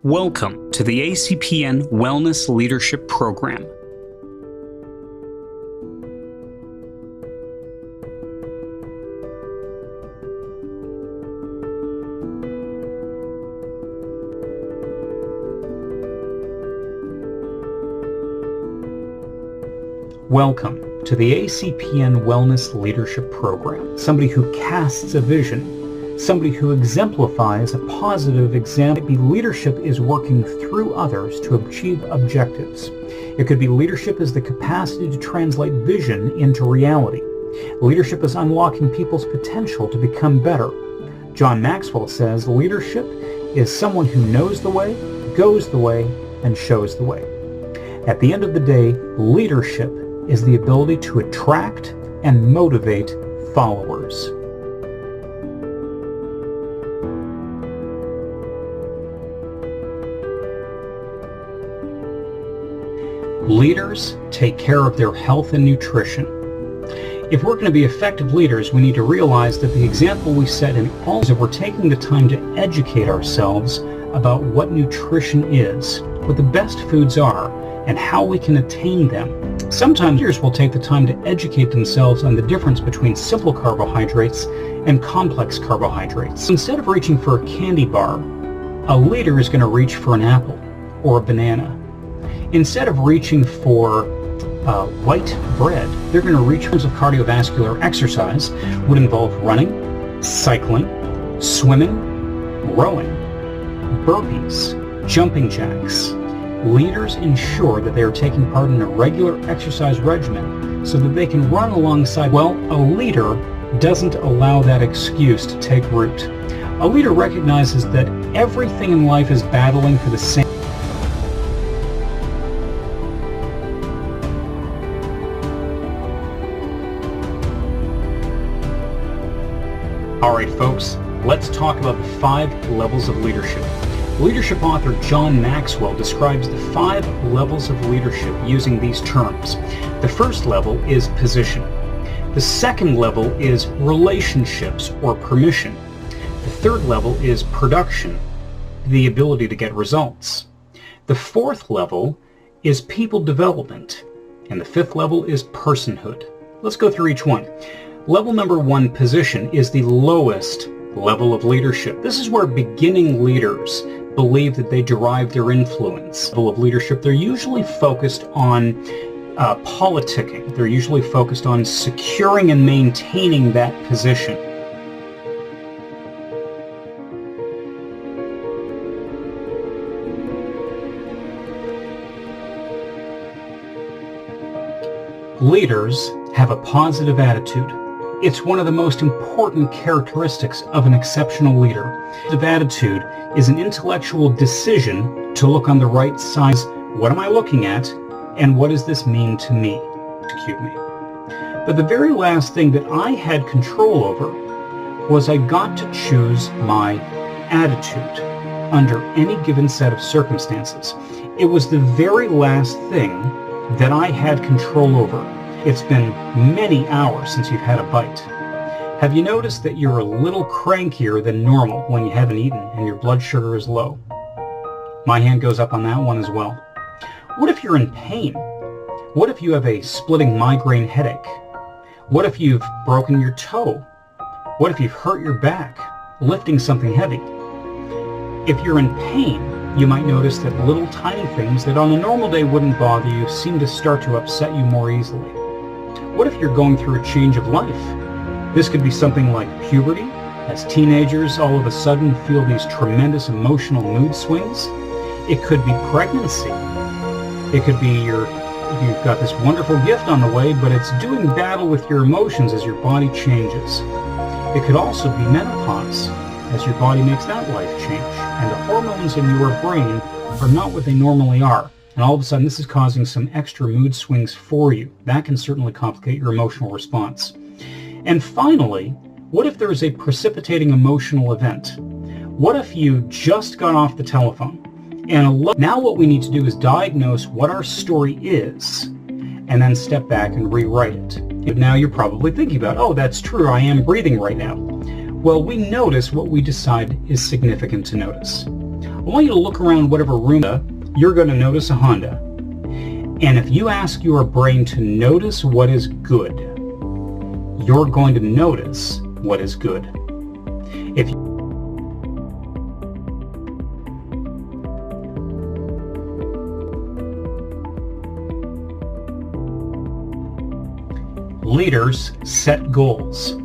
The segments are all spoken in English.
Welcome to the ACPN Wellness Leadership Program. Welcome to the ACPN Wellness Leadership Program. Somebody who casts a vision, somebody who exemplifies a positive example. Leadership is working through others to achieve objectives. It could be leadership is the capacity to translate vision into reality. Leadership is unlocking people's potential to become better. John Maxwell says leadership is someone who knows the way, goes the way, and shows the way. At the end of the day, leadership is the ability to attract and motivate followers. Leaders take care of their health and nutrition. If we're going to be effective leaders, we need to realize that the example we set in all is that we're taking the time to educate ourselves about what nutrition is, what the best foods are, and how we can attain them. Sometimes leaders will take the time to educate themselves on the difference between simple carbohydrates and complex carbohydrates. Instead of reaching for a candy bar, a leader is going to reach for an apple or a banana. Instead of reaching for white bread, they're going to reach for cardiovascular exercise would involve running, cycling, swimming, rowing, burpees, jumping jacks. Leaders ensure that they are taking part in a regular exercise regimen so that they can run alongside. Well, a leader doesn't allow that excuse to take root. A leader recognizes that everything in life is battling for the same. All right, folks, let's talk about the 5 levels of leadership. Leadership author John Maxwell describes the 5 levels of leadership using these terms. The first level is position. The second level is relationships or permission. The third level is production, the ability to get results. The fourth level is people development. And the fifth level is personhood. Let's go through each one. Level number 1, position, is the lowest level of leadership. This is where beginning leaders believe that they derive their influence. Level of leadership, they're usually focused on politicking. They're usually focused on securing and maintaining that position. Leaders have a positive attitude. It's one of the most important characteristics of an exceptional leader. Positive attitude is an intellectual decision to look on the right side. What am I looking at, and what does this mean to me? Execute me. But the very last thing that I had control over was I got to choose my attitude under any given set of circumstances. It was the very last thing that I had control over. It's been many hours since you've had a bite. Have you noticed that you're a little crankier than normal when you haven't eaten and your blood sugar is low? My hand goes up on that one as well. What if you're in pain? What if you have a splitting migraine headache? What if you've broken your toe? What if you've hurt your back lifting something heavy? If you're in pain, you might notice that little tiny things that on a normal day wouldn't bother you seem to start to upset you more easily. What if you're going through a change of life? This could be something like puberty. As teenagers all of a sudden feel these tremendous emotional mood swings. It could be pregnancy. It could be you've got this wonderful gift on the way, but it's doing battle with your emotions as your body changes. It could also be menopause, as your body makes that life change, and the hormones in your brain are not what they normally are. And all of a sudden, this is causing some extra mood swings for you. That can certainly complicate your emotional response. And finally, what if there is a precipitating emotional event? What if you just got off the telephone? And now what we need to do is diagnose what our story is, and then step back and rewrite it. And now you're probably thinking about, oh, that's true, I am breathing right now. Well, we notice what we decide is significant to notice. I want you to look around whatever room you're going to notice a Honda. And if you ask your brain to notice what is good, you're going to notice what is good. If Leaders set goals.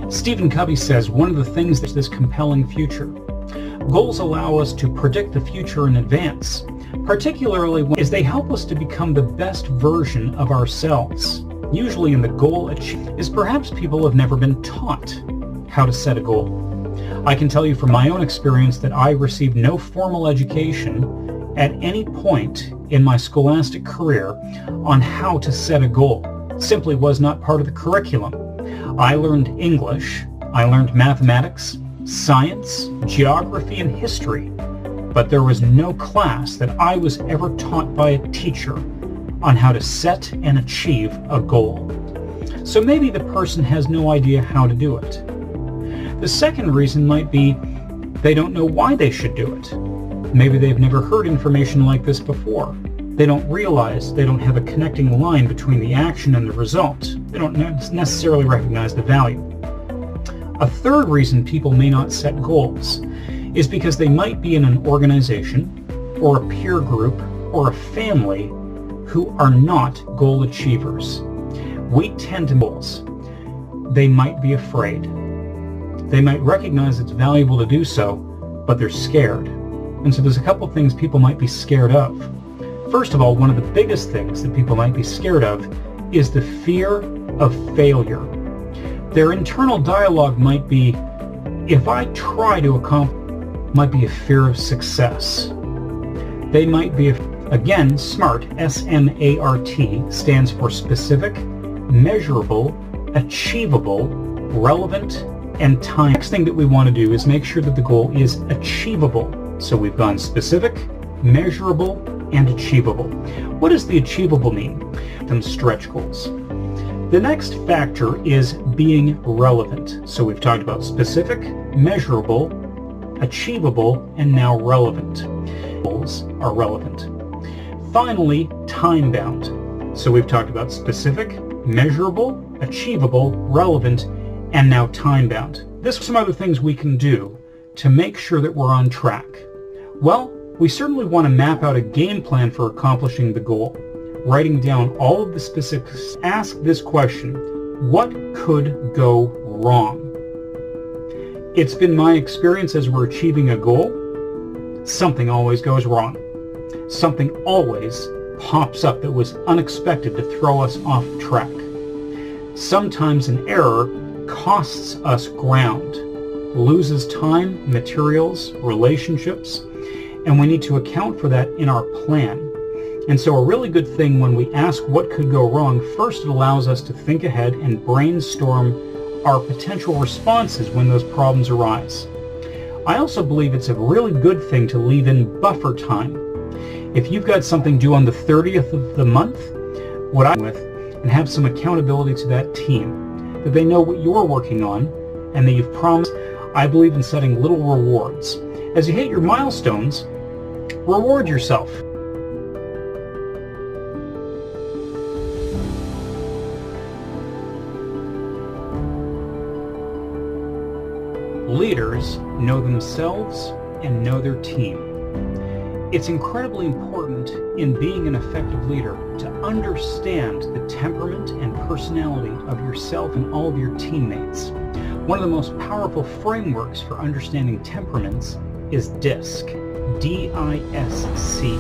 Stephen Covey says one of the things that's this compelling future. Goals allow us to predict the future in advance, particularly when they help us to become the best version of ourselves. Usually in the goal achievement is perhaps people have never been taught how to set a goal. I can tell you from my own experience that I received no formal education at any point in my scholastic career on how to set a goal. Simply was not part of the curriculum. I learned English, I learned mathematics, science, geography, and history, but there was no class that I was ever taught by a teacher on how to set and achieve a goal. So maybe the person has no idea how to do it. The second reason might be they don't know why they should do it. Maybe they've never heard information like this before. They don't realize they don't have a connecting line between the action and the result. They don't necessarily recognize the value. A third reason people may not set goals is because they might be in an organization or a peer group or a family who are not goal achievers. We tend to goals. They might be afraid. They might recognize it's valuable to do so, but they're scared. And so there's a couple things people might be scared of. First of all, one of the biggest things that people might be scared of is the fear of failure. Their internal dialogue might be, if I try to accomplish, might be a fear of success. They might be, again, SMART, S-M-A-R-T, stands for specific, measurable, achievable, relevant, and time. Next thing that we want to do is make sure that the goal is achievable. So we've gone specific, measurable, and achievable. What does the achievable mean? Them stretch goals. The next factor is being relevant. So we've talked about specific, measurable, achievable, and now relevant. Goals are relevant. Finally, time-bound. So we've talked about specific, measurable, achievable, relevant, and now time-bound. This are some other things we can do to make sure that we're on track. Well, we certainly want to map out a game plan for accomplishing the goal, writing down all of the specifics. Ask this question: what could go wrong? It's been my experience as we're achieving a goal, something always goes wrong. Something always pops up that was unexpected to throw us off track. Sometimes an error costs us ground, loses time, materials, relationships, and we need to account for that in our plan. And so a really good thing when we ask what could go wrong, first it allows us to think ahead and brainstorm our potential responses when those problems arise. I also believe it's a really good thing to leave in buffer time. If you've got something due on the 30th of the month, what I'm with, and have some accountability to that team, that they know what you're working on and that you've promised. I believe in setting little rewards. As you hit your milestones, reward yourself. Leaders know themselves and know their team. It's incredibly important in being an effective leader to understand the temperament and personality of yourself and all of your teammates. One of the most powerful frameworks for understanding temperaments is DISC, D-I-S-C.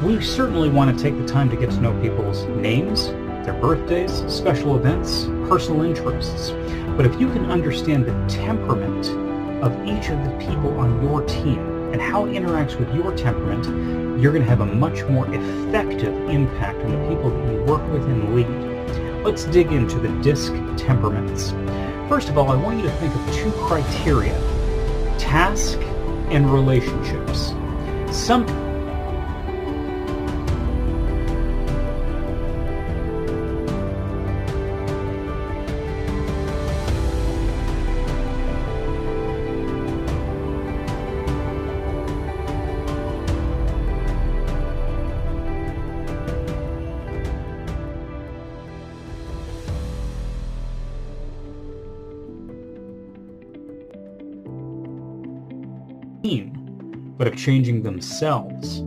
We certainly want to take the time to get to know people's names, their birthdays, special events, personal interests. But if you can understand the temperament of each of the people on your team and how it interacts with your temperament, you're going to have a much more effective impact on the people that you work with and lead. Let's dig into the DISC temperaments. First of all, I want you to think of two criteria: task and relationships. team, but of changing themselves.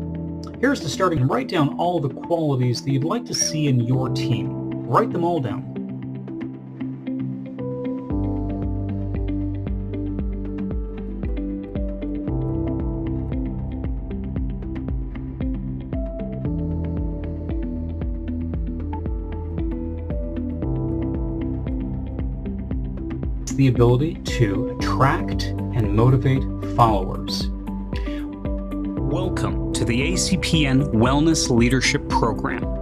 Here's to starting. Write down all the qualities that you'd like to see in your team. Write them all down. The ability to attract and motivate followers. Welcome to the ACPN Wellness Leadership Program.